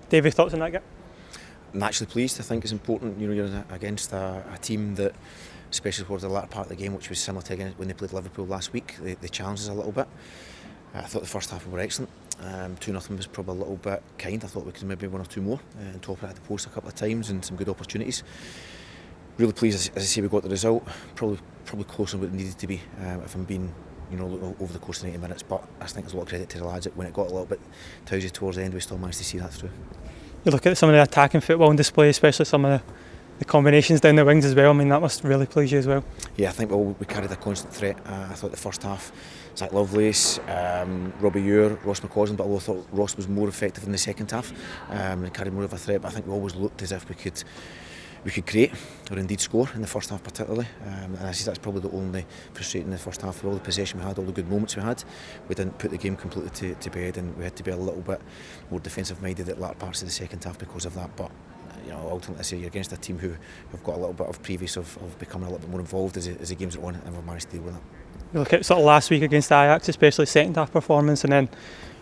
Davey, thoughts on that, Git? I'm actually pleased. I think it's important. You know, you're against a team that, especially towards the latter part of the game, which was similar to when they played Liverpool last week, they challenged us a little bit. I thought the first half we were excellent. 2-0 was probably a little bit kind. I thought we could maybe one or two more and top it at the post a couple of times and some good opportunities. Really pleased, as I say, we got the result. Probably closer than what it needed to be, if I'm being, you know, over the course of 90 minutes. But I think there's a lot of credit to the lads that when it got a little bit towsy towards the end, we still managed to see that through. You look at some of the attacking football on display, especially some of the combinations down the wings as well. I mean, that must really please you as well. Yeah, I think we carried a constant threat. I thought the first half, Zach Lovelace, Robbie Ure, Ross McCallum, but I thought Ross was more effective in the second half and carried more of a threat. But I think we always looked as if we could create or indeed score in the first half particularly, and I see that's probably the only frustrating in the first half. For all the possession we had, all the good moments we had, we didn't put the game completely to bed, and we had to be a little bit more defensive minded at latter parts of the second half because of that. But you know, ultimately I say you're against a team who have got a little bit of previous of becoming a little bit more involved as the games are on, and we've managed to deal with that. You look at sort of last week against Ajax, especially second half performance, and then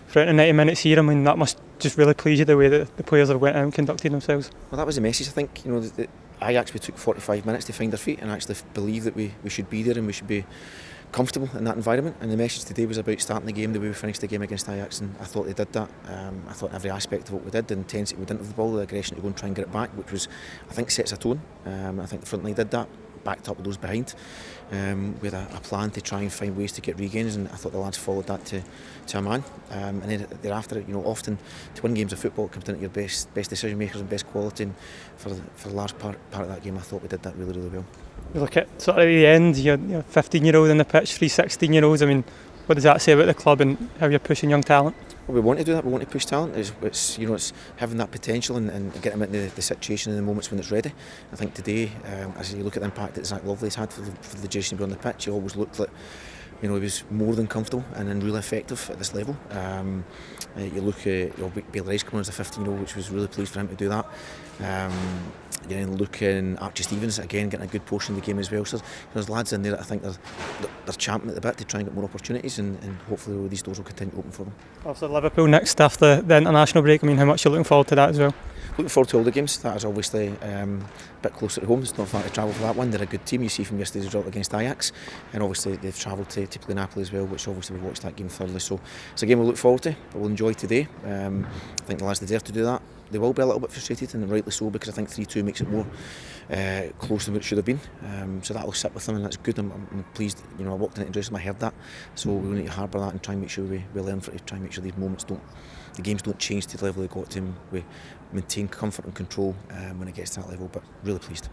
throughout the 90 minutes here, I mean, that must just really please you the way that the players have went out and conducted themselves. Well, that was the message. I think, you know, the Ajax, we took 45 minutes to find our feet and actually believe that we should be there and we should be comfortable in that environment. And the message today was about starting the game the way we finished the game against Ajax, and I thought they did that. I thought in every aspect of what we did, the intensity we didn't have the ball, the aggression to go and try and get it back, which was, I think, sets a tone. I think the front line did that, backed up with those behind. We had a plan to try and find ways to get regains, and I thought the lads followed that to a man. And then thereafter, you know, often to win games of football, it comes down to your best decision makers and best quality. And for the large part of that game, I thought we did that really, really well. You look at sort of the end, you're 15-year-old on the pitch, 3 16-year-olds. I mean, what does that say about the club and how you're pushing young talent? Well, we want to do that. We want to push talent. It's you know, it's having that potential and getting them into the situation in the moments when it's ready. I think today, as you look at the impact that Zach Lovelace had for the duration on the pitch, he always looked like, you know, he was more than comfortable and really effective at this level. You look at Bailey Rice coming as a 15-year-old, which was really pleased for him to do that. You know, looking at Archie Stevens again getting a good portion of the game as well. So there's lads in there that I think they're champing at the bit to try and get more opportunities, and hopefully these doors will continue to open for them. Obviously Liverpool next after the international break. I mean, how much are you looking forward to that as well? Looking forward to all the games. That is obviously a bit closer to home. It's not far to travel for that one. They're a good team. You see from yesterday's result against Ajax, and obviously they've travelled to play Napoli as well, which obviously we've watched that game thoroughly. So it's a game we'll look forward to, but we'll enjoy today. I think the lads deserve to do that. They will be a little bit frustrated, and rightly so, because I think 3-2 makes it more close than what it should have been. So that will sit with them, and that's good. I'm pleased. You know, I walked into the dressing room, I heard that. So we need to harbour that and try and make sure we learn from it, to try and make sure these moments the games don't change to the level they got to, and we maintain comfort and control when it gets to that level. But really pleased.